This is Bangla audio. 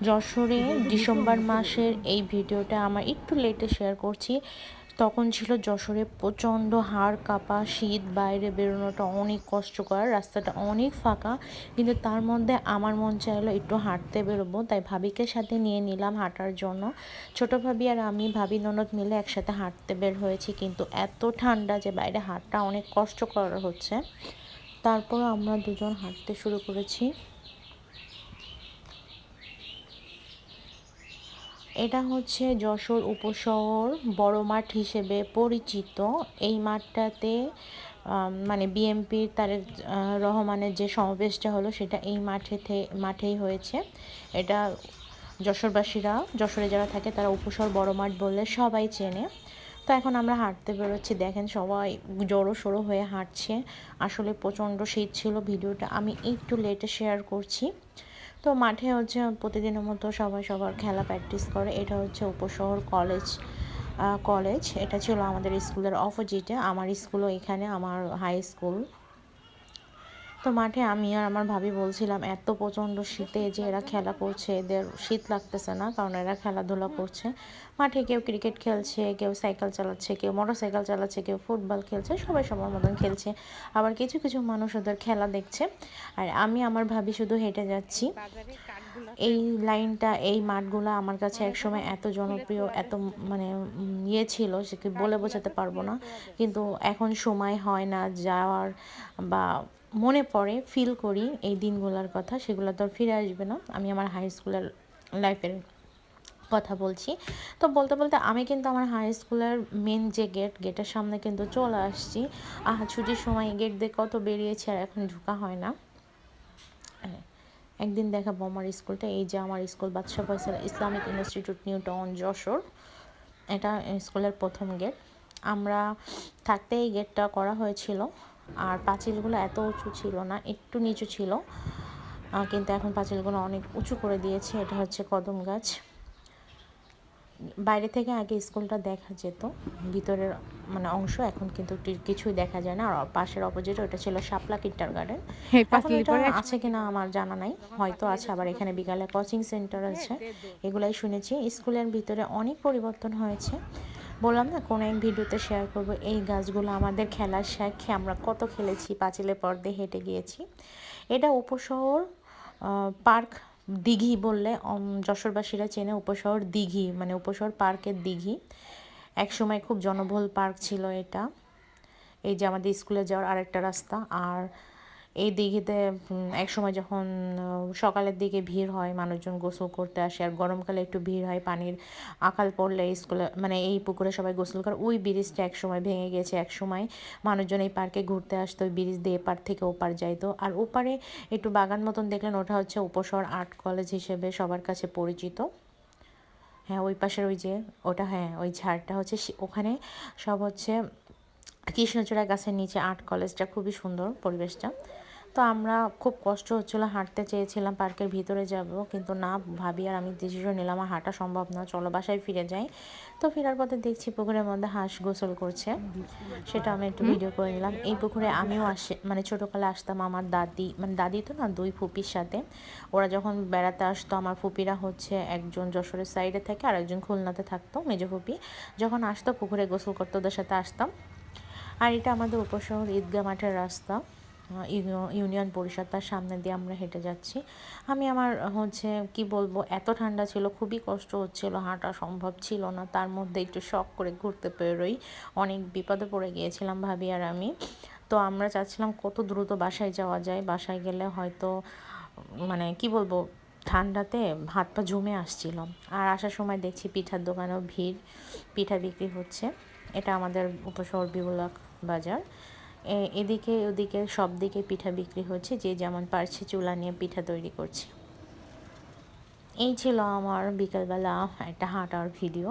যশোরে ডিসেম্বর মাসের এই ভিডিওটা আমার একটু লেটে শেয়ার করছি। তখন ছিল যশোরে প্রচণ্ড হাড় কাঁপা শীত, বাইরে বেরোনোটা অনেক কষ্টকর, রাস্তাটা অনেক ফাঁকা, কিন্তু তার মধ্যে আমার মন চাইলো একটু হাঁটতে বেরোবো, তাই ভাবিকে সাথে নিয়ে নিলাম হাঁটার জন্য। ছোট ভাবি আর আমি, ভাবি ননদ মিলে একসাথে হাঁটতে বের হয়েছি, কিন্তু এত ঠান্ডা যে বাইরে হাঁটা অনেক কষ্টকর হচ্ছে। তারপর আমরা দুজন হাঁটতে শুরু করেছি। এটা হচ্ছে যশোর উপশহর বড় মাঠ হিসেবে পরিচিত। এই মাঠটাতে মানে বিএনপির তারেক রহমানের যে সমাবেশটা হলো সেটা এই মাঠেই হয়েছে। এটা যশোরবাসীরা, যশোরে যারা থাকে তারা উপশহর বড় মাঠ বললে সবাই চেনে। তো এখন আমরা হাঁটতে বেরোচ্ছি, দেখেন সবাই জড়ো সড়ো হয়ে হাঁটছে। আসলে প্রচণ্ড শীত ছিল, ভিডিওটা আমি একটু লেটে শেয়ার করছি। তো মাঠে হচ্ছে প্রতিদিনের মতো সবাই সবার খেলা প্র্যাকটিস করে। এটা হচ্ছে উপশহর কলেজ। এটা ছিল আমাদের স্কুলের অপোজিটে, আমার স্কুলও এখানে, আমার হাই স্কুল। তো মাঠে আমি আর আমার ভাবি বলছিলাম এত প্রচণ্ড শীতে যে এরা খেলা করছে, এদের শীত লাগতেছে না, কারণ এরা খেলাধুলা করছে মাঠে। কেউ ক্রিকেট খেলছে, কেউ সাইকেল চালাচ্ছে, কেউ মোটর সাইকেল চালাচ্ছে, কেউ ফুটবল খেলছে, সবাই সবার মতন খেলছে। আবার কিছু কিছু মানুষ ওদের খেলা দেখছে, আর আমি আমার ভাবি শুধু হেঁটে যাচ্ছি। এই লাইনটা, এই মাঠগুলো আমার কাছে একসময় এত জনপ্রিয়, এত মানে ইয়ে ছিল, সেকে বলে বোঝাতে পারবো না। কিন্তু এখন সময় হয় না যাওয়ার, বা মনে পড়ে, ফিল করি এই দিনগুলোর কথা, সেগুলো তো আর ফিরে আসবে না। আমি আমার হাই স্কুলের লাইফের কথা বলছি। তো বলতে বলতে আমি কিন্তু আমার হাই স্কুলের মেন যে গেটের সামনে কিন্তু চলে আসছি। ছুটির সময় গেট দিয়ে কত বেরিয়েছি, আর এখন ঢোকা হয় না। একদিন দেখাবো আমার স্কুলটা। এই যে আমার school, Badshah Faisal Islamic Institute, New Town, Jessore. এটা স্কুলের প্রথম গেট। আমরা থাকতে এই গেটটা করা হয়েছিল, আর পাঁচিলগুলো এত উঁচু ছিল না, একটু নিচু ছিল, কিন্তু এখন পাঁচিলগুলো অনেক উঁচু করে দিয়েছে। এটা হচ্ছে কদম গাছ। বাইরে থেকে আগে স্কুলটা দেখা যেত, ভিতরের মানে অংশ, এখন কিন্তু কিছুই দেখা যায় না। আর পাশের অপোজিটে ওটা ছিল শাপলা কিন্ডার গার্ডেন। এখন এটা আছে কিনা আমার জানা নাই, হয়তো আছে। আবার এখানে বিকালে কোচিং সেন্টার আছে, এগুলাই শুনেছি। স্কুলের ভিতরে অনেক পরিবর্তন হয়েছে। বললাম না, কোনো এক ভিডিওতে শেয়ার করব। এই গাছগুলো আমাদের খেলার সাক্ষী, আমরা কত খেলেছি, পাঁচিলে পর্দে হেঁটে গিয়েছি। এটা উপশহর পার্ক, দিঘি বললে যশোরবাসীরা চেনে। উপশহর দিঘি মানে উপশহর পার্কের দিঘি। একসময় খুব জনবহুল পার্ক ছিল এটা। এই যে আমাদের স্কুলে যাওয়ার আরেকটা রাস্তা। আর এই দিঘিতে একসময় যখন সকালের দিকে ভিড় হয়, মানুষজন গোসল করতে আসে, আর গরমকালে একটু ভিড় হয়, পানির আকাল পড়লে স্কুলে মানে এই পুকুরে সবাই গোসল করে। ওই ব্রিজটা একসময় ভেঙে গেছে, একসময় মানুষজন এই পার্কে ঘুরতে আসতো, ওই ব্রিজ দিয়ে এপার থেকে ওপার যাইতো। আর ওপারে একটু বাগান মতন দেখলেন, ওটা হচ্ছে উপশহর আর্ট কলেজ হিসেবে সবার কাছে পরিচিত। হ্যাঁ, ওই পাশের ওই যে ওটা, হ্যাঁ ওই ঝাড়টা হচ্ছে ওখানে সব হচ্ছে কৃষ্ণচূড়া গাছের নিচে আর্ট কলেজটা, খুবই সুন্দর পরিবেশটা। তো আমরা খুব কষ্ট হচ্ছিলো, হাঁটতে চেয়েছিলাম পার্কের ভিতরে যাব, কিন্তু না, ভাবি আর আমি ডিসিশন নিলাম আর হাঁটা সম্ভব না, চলো বাসায় ফিরে যাই। তো ফেরার পথে দেখছি পুকুরের মধ্যে হাঁস গোসল করছে, সেটা আমি একটু ভিডিও করে নিলাম। এই পুকুরে আমিও মানে ছোটোকালে আসতাম আমার দাদি, মানে দাদি তো না, দুই ফুপির সাথে। ওরা যখন বেড়াতে আসতো, আমার ফুপিরা হচ্ছে একজন যশোরের সাইডে থাকে আর একজন খুলনাতে থাকতো, মেজো ফুপি। যখন আসতো পুকুরে গোসল করতো, ওদের সাথে আসতাম। আর এটা আমাদের উপশহর ঈদগাহ মাঠের রাস্তা, ইউনিয়ন পরিষদ, তার সামনে দিয়ে আমরা হেঁটে যাচ্ছি। আমি আমার হচ্ছে কি বলবো, এত ঠান্ডা ছিল, খুবই কষ্ট হচ্ছিল, হাঁটা সম্ভব ছিল না। তার মধ্যে একটু শখ করে ঘুরতে বেরোই, অনেক বিপদে পড়ে গিয়েছিলাম ভাবি আর আমি। তো আমরা চাচ্ছিলাম কত দ্রুত বাসায় যাওয়া যায়, বাসায় গেলে হয়তো মানে কি বলবো, ঠান্ডাতে হাত পা জমে আসছিল। আর আসার সময় দেখছি পিঠার দোকানেও ভিড়, পিঠা বিক্রি হচ্ছে। এটা আমাদের উপশহর বিবুলাক বাজার। এদিকে ওদিকে সব দিকে পিঠা বিক্রি হচ্ছে, যে যেমন পারছে চুলা নিয়ে পিঠা তৈরি করছে। এই ছিল আমার বিকালবেলা একটা হাঁটার ভিডিও।